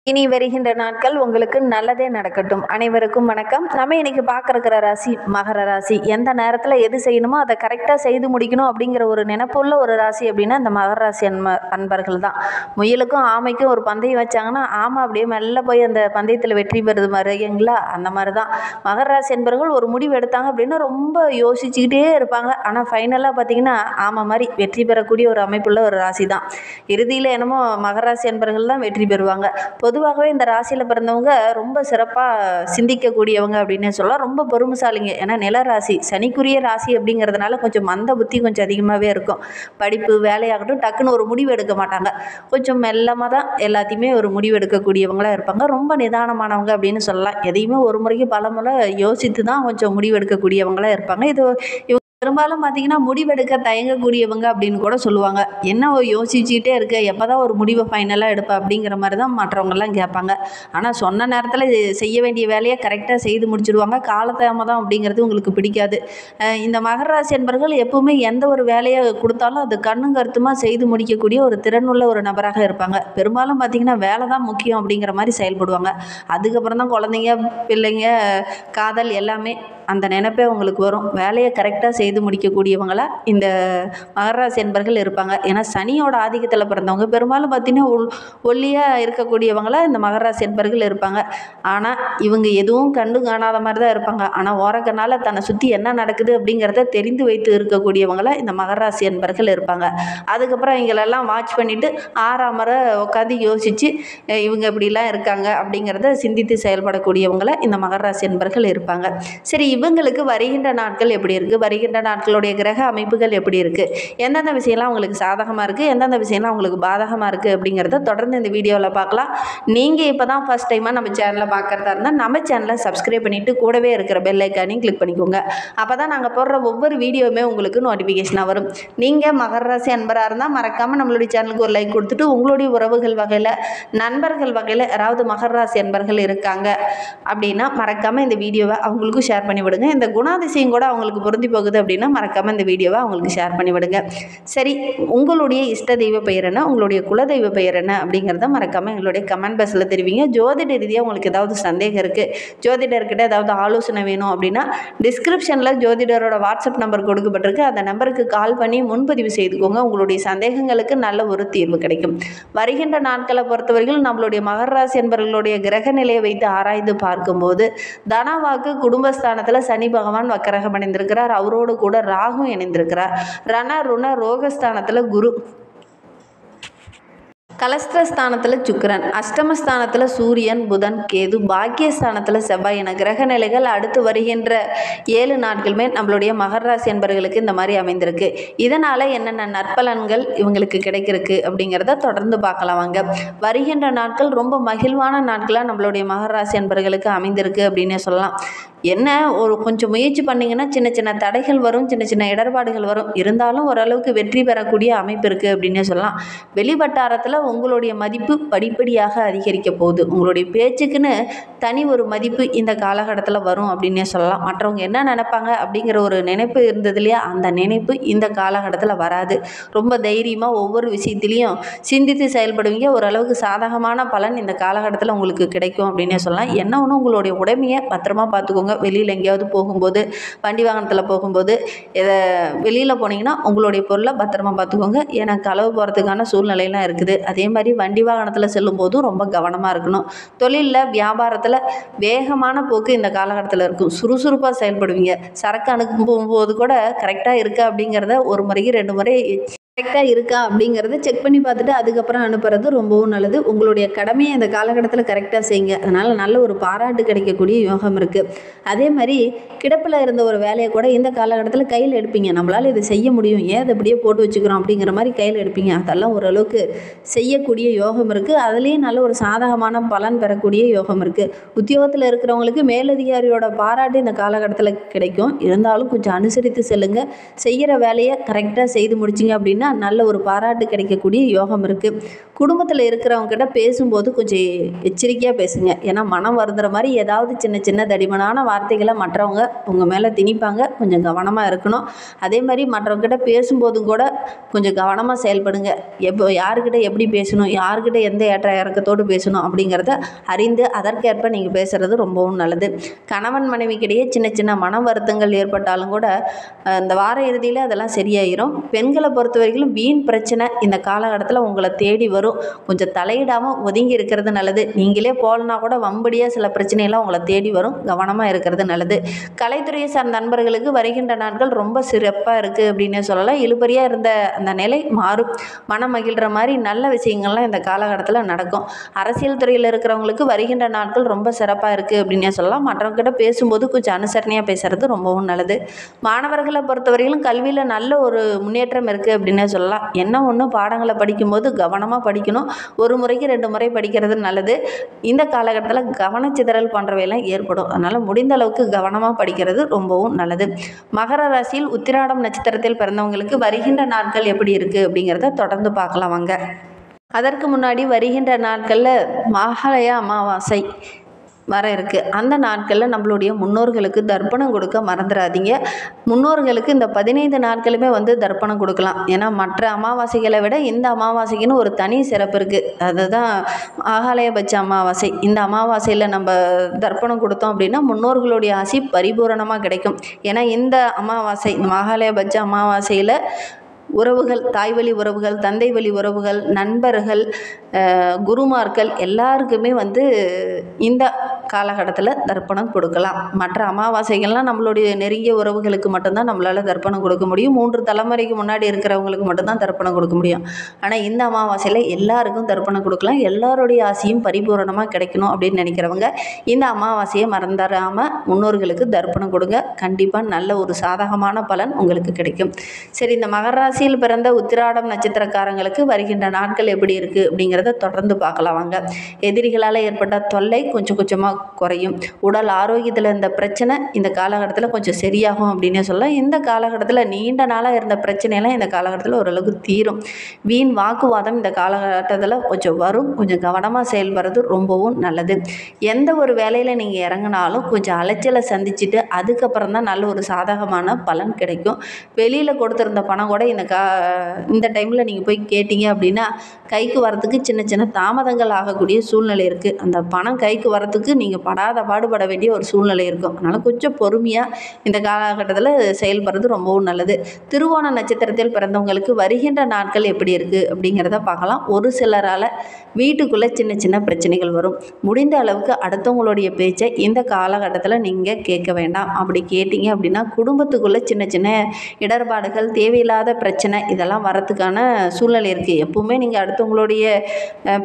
இனி வருகின்ற நாட்கள் உங்களுக்கு நல்லதே நடக்கட்டும். அனைவருக்கும் வணக்கம். நம்ம இன்னைக்கு பார்க்கற ராசி மகர ராசி. எந்த நேரத்தில் எது செய்யணுமோ அதை கரெக்டாக செய்து முடிக்கணும் அப்படிங்கிற ஒரு நினைப்புள்ள ஒரு ராசி அப்படின்னா இந்த மகர ராசி அன்பர்கள் தான். முயலுக்கும் ஆமைக்கும் ஒரு பந்தயம் வச்சாங்கன்னா ஆமை அப்படியே மெல்ல போய் அந்த பந்தயத்தில் வெற்றி பெறுது மாதிரிங்களா, அந்த மாதிரி தான் மகர ராசி என்பர்கள் ஒரு முடிவு எடுத்தாங்க அப்படின்னா ரொம்ப யோசிச்சுக்கிட்டே இருப்பாங்க. ஆனால் ஃபைனலாக பார்த்தீங்கன்னா ஆமை மாதிரி வெற்றி பெறக்கூடிய ஒரு அமைப்புள்ள ஒரு ராசி தான். இறுதியில் என்னமோ மகர ராசி என்பர்கள் தான் வெற்றி பெறுவாங்க. பொதுவாகவே இந்த ராசியில் பிறந்தவங்க ரொம்ப சிறப்பாக சிந்திக்கக்கூடியவங்க அப்படின்னு சொல்லலாம். ரொம்ப பொறுமைசாலிங்க. ஏன்னா நில ராசி, சனிக்குரிய ராசி அப்படிங்கிறதுனால கொஞ்சம் மந்த புத்தி கொஞ்சம் அதிகமாகவே இருக்கும். படிப்பு வேலையாகட்டும் டக்குன்னு ஒரு முடிவு எடுக்க மாட்டாங்க. கொஞ்சம் மெல்லமாக தான் எல்லாத்தையுமே ஒரு முடிவு எடுக்கக்கூடியவங்களாக இருப்பாங்க. ரொம்ப நிதானமானவங்க அப்படின்னு சொல்லலாம். எதையுமே ஒரு முறைக்கு பல முறை யோசித்து தான் கொஞ்சம் முடிவு எடுக்கக்கூடியவங்களாக இருப்பாங்க. இது பெரும்பாலும் பார்த்தீங்கன்னா முடிவெடுக்க தயங்கக்கூடியவங்க அப்படின்னு கூட சொல்லுவாங்க. என்ன யோசிச்சுக்கிட்டே இருக்க, எப்போ தான் ஒரு முடிவை ஃபைனலாக எடுப்ப அப்படிங்கிற மாதிரி தான் மற்றவங்கெல்லாம் கேட்பாங்க. ஆனால் சொன்ன நேரத்தில் செய்ய வேண்டிய வேலையை கரெக்டாக செய்து முடிச்சிடுவாங்க. காலதாமதம் அப்படிங்கிறது உங்களுக்கு பிடிக்காது. இந்த மகர ராசி என்பர்கள் எப்பவுமே எந்த ஒரு வேலையை கொடுத்தாலும் அது கண்ணும் கருத்துமாக செய்து முடிக்கக்கூடிய ஒரு திறனுள்ள ஒரு நபராக இருப்பாங்க. பெரும்பாலும் பார்த்தீங்கன்னா வேலை தான் முக்கியம் அப்படிங்கிற மாதிரி செயல்படுவாங்க. அதுக்கப்புறம் தான் குழந்தைங்க, பிள்ளைங்க, காதல் எல்லாமே அந்த நினைப்பே உங்களுக்கு வரும். வேலையை கரெக்டாக செய்து முடிக்கக்கூடியவங்களா இந்த மகர ராசி என்பர்கள் இருப்பாங்க. ஏன்னா சனியோட ஆதிக்கத்தில் பிறந்தவங்க பெரும்பாலும் பார்த்தீங்கன்னா ஒல்லியாக இருக்கக்கூடியவங்களா இந்த மகர ராசி என்பர்கள் இருப்பாங்க. ஆனால் இவங்க எதுவும் கண்டு காணாத மாதிரி தான் இருப்பாங்க. ஆனால் ஓரக்கனால தன்னை சுற்றி என்ன நடக்குது அப்படிங்கிறத தெரிந்து வைத்து இருக்கக்கூடியவங்களா இந்த மகர ராசி என்பர்கள் இருப்பாங்க. அதுக்கப்புறம் இவங்களெல்லாம் வாட்ச் பண்ணிவிட்டு ஆறாமரை உட்காந்து யோசித்து இவங்க இப்படிலாம் இருக்காங்க அப்படிங்கிறத சிந்தித்து செயல்படக்கூடியவங்களா இந்த மகர ராசி என்பர்கள் இருப்பாங்க. சரி, இவங்களுக்கு வருகின்ற நாட்கள் எப்படி இருக்குது, வருகின்ற நாட்களுடைய கிரக அமைப்புகள் எப்படி இருக்குது, எந்தெந்த விஷயம்லாம் உங்களுக்கு சாதகமாக இருக்குது, எந்தெந்த விஷயம்லாம் உங்களுக்கு பாதகமாக இருக்குது அப்படிங்கிறத தொடர்ந்து இந்த வீடியோவில் பார்க்கலாம். நீங்கள் இப்போ தான் ஃபஸ்ட் டைமாக நம்ம சேனலை பார்க்குறதா இருந்தால் நம்ம சேனலை சப்ஸ்கிரைப் பண்ணிவிட்டு கூடவே இருக்கிற பெல் ஐக்கானையும் கிளிக் பண்ணிக்கோங்க. அப்போ தான் நாங்கள் போடுற ஒவ்வொரு வீடியோவுமே உங்களுக்கு நோட்டிஃபிகேஷனாக வரும். நீங்கள் மகர ராசி அன்பராக இருந்தால் மறக்காமல் நம்மளுடைய சேனலுக்கு ஒரு லைக் கொடுத்துட்டு உங்களுடைய உறவுகள் வகையில், நண்பர்கள் வகையில் யாராவது மகர ராசி அன்பர்கள் இருக்காங்க அப்படின்னா மறக்காமல் இந்த வீடியோவை அவங்களுக்கும் ஷேர் பண்ணி விடுங்க. இந்த குணாதிசயம் கூட அவங்களுக்கு பொருந்தி போகுது அப்படின்னா மறக்காமல் இந்த வீடியோவை அவங்களுக்கு ஷேர் பண்ணி விடுங்க. சரி, உங்களுடைய இஷ்ட தெய்வ பெயர் என்ன, உங்களுடைய குலதெய்வ பெயர் என்ன அப்படிங்கிறத மறக்காமல் எங்களுடைய கமெண்ட் பாக்ஸில் தெரிவிங்க. ஜோதிட ரீதியாக உங்களுக்கு ஏதாவது சந்தேகம் இருக்குது, ஜோதிடர்கிட்ட ஏதாவது ஆலோசனை வேணும் அப்படின்னா டிஸ்கிரிப்ஷனில் ஜோதிடரோட வாட்ஸ்அப் நம்பர் கொடுக்கப்பட்டிருக்கு. அந்த நம்பருக்கு கால் பண்ணி முன்பதிவு செய்துக்கோங்க. உங்களுடைய சந்தேகங்களுக்கு நல்ல ஒரு தீர்வு கிடைக்கும். வருகின்ற நாட்களை பொறுத்தவரைக்கும் நம்மளுடைய மகர ராசி என்பவர்களுடைய கிரக நிலையை வைத்து ஆராய்ந்து பார்க்கும்போது தனவாக்கு குடும்பஸ்தானத்தில் சனி பகவான் வக்கரகம் அடைந்திருக்கிறார். அவரோடு கூட ராகு இணைந்திருக்கிறார். ரண ருண ரோகஸ்தானத்தில் குரு, கலஸ்திரஸ்தானத்தில் சுக்கிரன், அஷ்டமஸ்தானத்தில் சூரியன், புதன், கேது, பாக்கியஸ்தானத்தில் செவ்வாய் என கிரக நிலைகள் அடுத்து வருகின்ற 7 நாட்களுமே நம்மளுடைய மகர ராசி என்பவர்களுக்கு இந்த மாதிரி அமைந்திருக்கு. இதனால் என்னென்ன நற்பலன்கள் இவங்களுக்கு கிடைக்கிறதுக்கு அப்படிங்கிறத தொடர்ந்து பார்க்கலாம் வாங்க. வருகின்ற நாட்கள் ரொம்ப மகிழ்வான நாட்களாக நம்மளுடைய மகர ராசி என்பவர்களுக்கு அமைந்திருக்கு அப்படின்னே சொல்லலாம். என்ன ஒரு கொஞ்சம் முயற்சி பண்ணிங்கன்னா சின்ன சின்ன தடைகள் வரும், சின்ன சின்ன இடர்பாடுகள் வரும். இருந்தாலும் ஓரளவுக்கு வெற்றி பெறக்கூடிய அமைப்பு இருக்குது அப்படின்னே சொல்லலாம். வெளிவட்டாரத்தில் உங்களுடைய மதிப்பு படிப்படியாக அதிகரிக்க போகுது. உங்களுடைய பேச்சுக்குன்னு தனி ஒரு மதிப்பு இந்த காலகட்டத்தில் வரும் அப்படின்னே சொல்லலாம். மற்றவங்க என்ன நினைப்பாங்க அப்படிங்கிற ஒரு நினைப்பு இருந்தது இல்லையா, அந்த நினைப்பு இந்த காலகட்டத்தில் வராது. ரொம்ப தைரியமாக ஒவ்வொரு விஷயத்துலையும் சிந்தித்து செயல்படுவீங்க. ஓரளவுக்கு சாதகமான பலன் இந்த காலகட்டத்தில் உங்களுக்கு கிடைக்கும் அப்படின்னே சொல்லலாம். என்ன ஒன்று, உங்களுடைய உடைமையை பத்திரமா பார்த்துக்கோங்க. வெளியில் எங்கேயாவது போகும்போது, வண்டி வாகனத்தில் போகும்போது, இதை வெளியில் போனீங்கன்னா உங்களுடைய பொருளை பத்திரமா பார்த்துக்கோங்க. ஏன்னா களவு போகிறதுக்கான சூழ்நிலையெல்லாம் இருக்குது. அதே மாதிரி வண்டி வாகனத்தில் செல்லும் போதும் ரொம்ப கவனமாக இருக்கணும். தொழிலில், வியாபாரத்தில் வேகமான போக்கு இந்த காலகட்டத்தில் இருக்கும். சுறுசுறுப்பாக செயல்படுவீங்க. சரக்கு அனுப்பும் போது கூட கரெக்டாக இருக்கா அப்படிங்கிறத ஒரு முறைக்கு 2 முறை கரெக்டாக இருக்கா அப்படிங்கிறத செக் பண்ணி பார்த்துட்டு அதுக்கப்புறம் அனுப்புறது ரொம்பவும் நல்லது. உங்களுடைய கடமையை இந்த காலகட்டத்தில் கரெக்டாக செய்யுங்க. அதனால் நல்ல ஒரு பாராட்டு கிடைக்கக்கூடிய யோகம் இருக்குது. அதே மாதிரி கிடப்பில் இருந்த ஒரு வேலையை கூட இந்த காலகட்டத்தில் கையில் எடுப்பீங்க. நம்மளால் இதை செய்ய முடியும், ஏன் அதை அப்படியே போட்டு வச்சுக்கிறோம் அப்படிங்கிற மாதிரி கையில் எடுப்பீங்க. அதெல்லாம் ஓரளவுக்கு செய்யக்கூடிய யோகம் இருக்குது. அதுலேயும் நல்ல ஒரு சாதகமான பலன் பெறக்கூடிய யோகம் இருக்குது. உத்தியோகத்தில் இருக்கிறவங்களுக்கு மேலதிகாரியோட பாராட்டு இந்த காலகட்டத்தில் கிடைக்கும். இருந்தாலும் கொஞ்சம் அனுசரித்து செல்லுங்கள். செய்கிற வேலையை கரெக்டாக செய்து முடிச்சிங்க அப்படின்னா அப்படின்னா நல்ல ஒரு பாராட்டு கிடைக்கக்கூடிய யோகம் இருக்குது. குடும்பத்தில் இருக்கிறவங்ககிட்ட பேசும்போது கொஞ்சம் எச்சரிக்கையாக பேசுங்க. ஏன்னா மனம் வருந்துற மாதிரி ஏதாவது சின்ன சின்ன தடிமனான வார்த்தைகளை மற்றவங்க உங்கள் மேலே திணிப்பாங்க. கொஞ்சம் கவனமாக இருக்கணும். அதே மாதிரி மற்றவங்ககிட்ட பேசும்போதும் கூட கொஞ்சம் கவனமாக செயல்படுங்க. யாருக்கிட்ட எப்படி பேசணும், யாருக்கிட்ட எந்த ஏற்ற இறக்கத்தோடு பேசணும் அப்படிங்கிறத அறிந்து அதற்கேற்ப நீங்கள் பேசுகிறது ரொம்பவும் நல்லது. கணவன் மனைவிக்கிடையே சின்ன சின்ன மன வருத்தங்கள் ஏற்பட்டாலும் கூட இந்த வார இறுதியில் அதெல்லாம் சரியாயிரும். பெண்களை பொறுத்த வரைக்கும் வீண் பிரச்சனை இந்த காலகட்டத்தில் உங்களை தேடி வரும். கொஞ்சம் தலையிடாமல் ஒதுங்கி இருக்கிறது நல்லது. நீங்களே போகலனா கூட வம்படியாக சில பிரச்சனையெல்லாம் உங்களை தேடி வரும். கவனமாக இருக்கிறது நல்லது. கலைத்துறையை சார்ந்த நண்பர்களுக்கு வருகின்ற நாட்கள் ரொம்ப சிறப்பாக இருக்குது அப்படின்னே சொல்லலாம். இழுபறியாக இருந்த அந்த நிலை மாறும். மனம் மகிழ்கிற மாதிரி நல்ல விஷயங்கள்லாம் இந்த காலகட்டத்தில் நடக்கும். அரசியல் துறையில் இருக்கிறவங்களுக்கு வருகின்ற நாட்கள் ரொம்ப சிறப்பாக இருக்குது அப்படின்னே சொல்லலாம். மற்றவங்ககிட்ட பேசும்போது கொஞ்சம் அனுசரணையாக பேசுகிறது ரொம்பவும் நல்லது. மாணவர்களை பொறுத்தவரையிலும் கல்வியில் நல்ல ஒரு முன்னேற்றம் இருக்குது அப்படின்னே சொல்லலாம். என்ன ஒன்று பாடங்களை படிக்கும்போது கவனமாக படிக்கணும். ஒரு முறைக்கு 2 முறை படிக்கிறது நல்லது. இந்த காலகட்டத்தில் கவனச்சிதறல் போன்றவையெல்லாம் ஏற்படும். அதனால் முடிந்த அளவுக்கு கவனமாக படிக்கிறது ரொம்பவும் நல்லது. மகர ராசியில் உத்திராடம் நட்சத்திரத்தில் பிறந்தவங்களுக்கு வருகின்ற நாட்கள் எப்படி இருக்குது அப்படிங்கிறத தொடர்ந்து பார்க்கலாம் வாங்க. அதற்கு முன்னாடி வருகின்ற நாட்களில் மகாலய அமாவாசை வர இருக்குது. அந்த நாட்களில் நம்மளுடைய முன்னோர்களுக்கு தர்ப்பணம் கொடுக்க மறந்துடாதீங்க. முன்னோர்களுக்கு இந்த 15 நாட்களுமே தர்ப்பணம் கொடுக்கலாம். ஏன்னா மற்ற அமாவாசைகளை விட இந்த அமாவாசைக்குன்னு ஒரு தனி சிறப்பு இருக்குது. அதுதான் மகாலயபட்ச அமாவாசை. இந்த அமாவாசையில் நம்ம தர்ப்பணம் கொடுத்தோம் அப்படின்னா முன்னோர்களுடைய ஆசி பரிபூரணமாக கிடைக்கும். ஏன்னா இந்த அமாவாசை மகாலயபட்ச அமாவாசையில் உறவுகள், தாய் வழி உறவுகள், தந்தை வழி உறவுகள், நண்பர்கள், குருமார்கள் எல்லாருக்குமே இந்த காலகட்டத்தில் தர்ப்பணம் கொடுக்கலாம். மற்ற அமாவாசைகள்லாம் நம்மளுடைய நெருங்கிய உறவுகளுக்கு மட்டும்தான் நம்மளால் தர்ப்பணம் கொடுக்க முடியும். 3 தலைமுறைக்கு முன்னாடி இருக்கிறவங்களுக்கு மட்டும்தான் தர்ப்பணம் கொடுக்க முடியும். ஆனால் இந்த அமாவாசையில் எல்லாருக்கும் தர்ப்பணம் கொடுக்கலாம். எல்லாருடைய ஆசையும் பரிபூரணமாக கிடைக்கணும் அப்படின்னு நினைக்கிறவங்க இந்த அமாவாசையை மறந்துடாமல் முன்னோர்களுக்கு தர்ப்பணம் கொடுங்க. கண்டிப்பாக நல்ல ஒரு சாதகமான பலன் உங்களுக்கு கிடைக்கும். சரி, இந்த மகர ராசியில் பிறந்த உத்திராடம் நட்சத்திரக்காரங்களுக்கு வருகின்ற நாட்கள் எப்படி இருக்குது அப்படிங்கிறத தொடர்ந்து பார்க்கலாம் வாங்க. எதிரிகளால் ஏற்பட்ட தொல்லை கொஞ்சம் கொஞ்சமாக குறையும். உடல் ஆரோக்கியத்தில் இருந்த பிரச்சனை இந்த காலகட்டத்தில் கொஞ்சம் சரியாகும் அப்படின்னே சொல்லலாம். இந்த காலகட்டத்தில் நீண்ட நாளாக இருந்த பிரச்சனையெல்லாம் இந்த காலகட்டத்தில் ஓரளவுக்கு தீரும். வீண் வாக்குவாதம் இந்த காலகட்டத்தில் கொஞ்சம் வரும். கொஞ்சம் கவனமாக செயல்படுறது ரொம்பவும் நல்லது. எந்த ஒரு வேலையில் நீங்கள் இறங்கினாலும் கொஞ்சம் அலைச்சலை சந்திச்சுட்டு அதுக்கப்புறம் தான் நல்ல ஒரு சாதகமான பலன் கிடைக்கும். வெளியில் கொடுத்துருந்த பணம் கூட இந்த டைமில் நீங்கள் போய் கேட்டீங்க அப்படின்னா கைக்கு வரத்துக்கு சின்ன சின்ன தாமதங்கள் ஆகக்கூடிய சூழ்நிலை இருக்குது. அந்த பணம் கைக்கு வரத்துக்கு நீங்கள் படாத பாடுபட வேண்டிய ஒரு சூழ்நிலை இருக்கும். அதனால் கொஞ்சம் பொறுமையாக இந்த காலகட்டத்தில் செயல்படுறது ரொம்பவும் நல்லது. திருவோண நட்சத்திரத்தில் பிறந்தவங்களுக்கு வருகின்ற நாட்கள் எப்படி இருக்குது அப்படிங்கிறத பார்க்கலாம். ஒரு சிலரால் வீட்டுக்குள்ளே சின்ன சின்ன பிரச்சனைகள் வரும். முடிந்த அளவுக்கு அடுத்தவங்களுடைய பேச்சை இந்த காலகட்டத்தில் நீங்கள் கேட்க வேண்டாம். அப்படி கேட்டீங்க அப்படின்னா குடும்பத்துக்குள்ளே சின்ன சின்ன இடர்பாடுகள், தேவையில்லாத பிரச்சனை இதெல்லாம் வரத்துக்கான சூழ்நிலை இருக்குது. எப்பவுமே நீங்கள் அடுத்தவங்களுடைய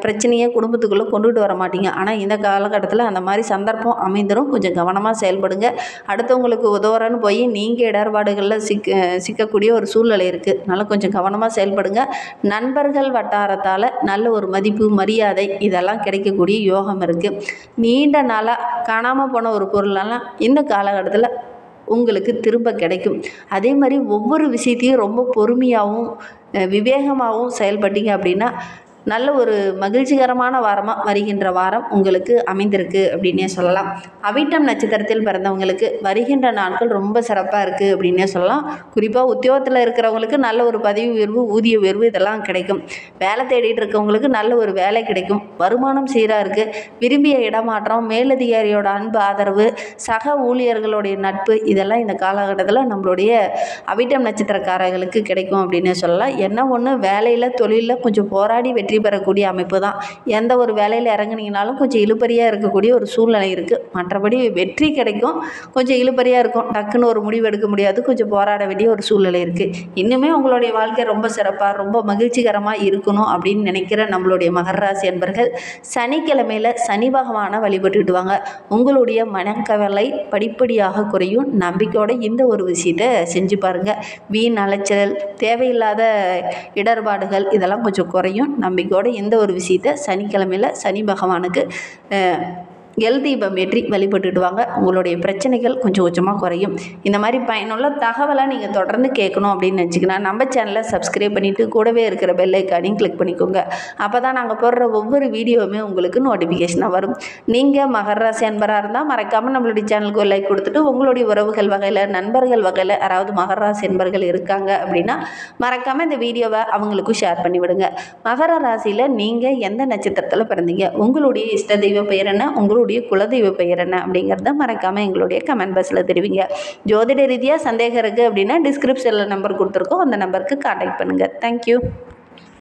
பிரச்சனையை குடும்பத்துக்குள்ளே கொண்டுட்டு வர மாட்டீங்க. ஆனால் இந்த காலகட்டத்தில் அந்த மாதிரி சந்தர்ப்பம் அமைந்துடும். கொஞ்சம் கவனமாக செயல்படுங்க. அடுத்தவங்களுக்கு உதவுறன்னு போய் நீங்கள் இடர்பாடுகளில் சிக்கக்கூடிய ஒரு சூழ்நிலை இருக்குது. அதனால் கொஞ்சம் கவனமாக செயல்படுங்க. நண்பர்கள் வட்டாரத்தால் நல்ல ஒரு மதிப்பு, மரியாதை இதெல்லாம் கிடைக்கக்கூடிய யோகம் இருக்குது. நீண்ட நாளாக காணாமல் போன ஒரு பொருளெல்லாம் இந்த காலகட்டத்தில் உங்களுக்கு திரும்ப கிடைக்கும். அதே மாதிரி ஒவ்வொரு விஷயத்தையும் ரொம்ப பொறுமையாகவும் விவேகமாகவும் செயல்பட்டீங்க அப்படின்னா நல்ல ஒரு மகிழ்ச்சிகரமான வாரமாக வருகின்ற வாரம் உங்களுக்கு அமைந்திருக்கு அப்படின்னே சொல்லலாம். அவிட்டம் நட்சத்திரத்தில் பிறந்தவங்களுக்கு வருகின்ற நாட்கள் ரொம்ப சிறப்பாக இருக்குது அப்படின்னே சொல்லலாம். குறிப்பாக உத்தியோகத்தில் இருக்கிறவங்களுக்கு நல்ல ஒரு பதவி உயர்வு, ஊதிய உயர்வு இதெல்லாம் கிடைக்கும். வேலை தேடிட்டு இருக்கவங்களுக்கு நல்ல ஒரு வேலை கிடைக்கும். வருமானம் சீராக இருக்குது. விரும்பிய இடமாற்றம், மேலதிகாரியோட அன்பு, ஆதரவு, சக ஊழியர்களுடைய நட்பு இதெல்லாம் இந்த காலகட்டத்தில் நம்மளுடைய அவிட்டம் நட்சத்திரக்காரர்களுக்கு கிடைக்கும் அப்படின்னே சொல்லலாம். என்ன ஒன்று, வேலையில் தொழிலில் கொஞ்சம் போராடி வெற்றி பெறக்கூடிய அமைப்பு தான். எந்த ஒரு வேலையில் இறங்குனீங்கனாலும் கொஞ்சம் இழுபறியாக இருக்கக்கூடிய ஒரு சூழ்நிலை இருக்குது. மற்றபடி வெற்றி கிடைக்கும். கொஞ்சம் இழுபறியாக இருக்கும். டக்குன்னு ஒரு முடிவு எடுக்க முடியாது. கொஞ்சம் போராட வேண்டிய ஒரு சூழ்நிலை இருக்குது. இன்னுமே உங்களுடைய வாழ்க்கை ரொம்ப சிறப்பாக, ரொம்ப மகிழ்ச்சிகரமாக இருக்கணும் அப்படின்னு நினைக்கிற நம்மளுடைய மகர ராசி அன்பர்கள் சனிக்கிழமையில் சனி பகவானை வழிபட்டுட்டு வாங்க. உங்களுடைய மனக்கவலை படிப்படியாக குறையும். நம்பிக்கையோட இந்த ஒரு விஷயத்தை செஞ்சு பாருங்கள். வீண் அலைச்சல், தேவையில்லாத இடர்பாடுகள் இதெல்லாம் கொஞ்சம் குறையும். நம்பிக்கையோட இந்த ஒரு விஷயத்தை சனிக்கிழமையில் சனி பகவானுக்கு எல் தீபம் ஏற்றி வழிபட்டுட்டு வாங்க. உங்களுடைய பிரச்சனைகள் கொஞ்சம் கொஞ்சமாக குறையும். இந்த மாதிரி பயனுள்ள தகவலாக நீங்கள் தொடர்ந்து கேட்கணும் அப்படின்னு நினச்சிங்கன்னா நம்ம சேனலை சப்ஸ்கிரைப் பண்ணிவிட்டு கூடவே இருக்கிற பெல் ஐக்கானையும் கிளிக் பண்ணிக்கோங்க. அப்போ தான் நாங்கள் போடுற ஒவ்வொரு வீடியோவுமே உங்களுக்கு நோட்டிஃபிகேஷனாக வரும். நீங்கள் மகர ராசி அன்பராக இருந்தால் மறக்காமல் நம்மளுடைய சேனலுக்கு ஒரு லைக் கொடுத்துட்டு உங்களுடைய உறவுகள் வகையில் நண்பர்கள் வகையில் யாராவது மகர ராசி அன்பர்கள் இருக்காங்க அப்படின்னா மறக்காமல் இந்த வீடியோவை அவங்களுக்கும் ஷேர் பண்ணிவிடுங்க. மகர ராசியில் நீங்கள் எந்த நட்சத்திரத்தில் பிறந்தீங்க, உங்களுடைய இஷ்ட தெய்வ பெயர் என்ன, உங்களுடைய குலதெய்வ பெயர் என்ன அப்படிங்கிறத மறக்காமல் எங்களுடைய கமெண்ட் பாக்ஸில் தெரிவிங்க. ஜோதிட ரீதியாக சந்தேகம் இருக்குது அப்படின்னா டிஸ்கிரிப்ஷனில் நம்பர் கொடுத்துருக்கோம், அந்த நம்பருக்கு கான்டாக்ட் பண்ணுங்கள். தேங்க்யூ.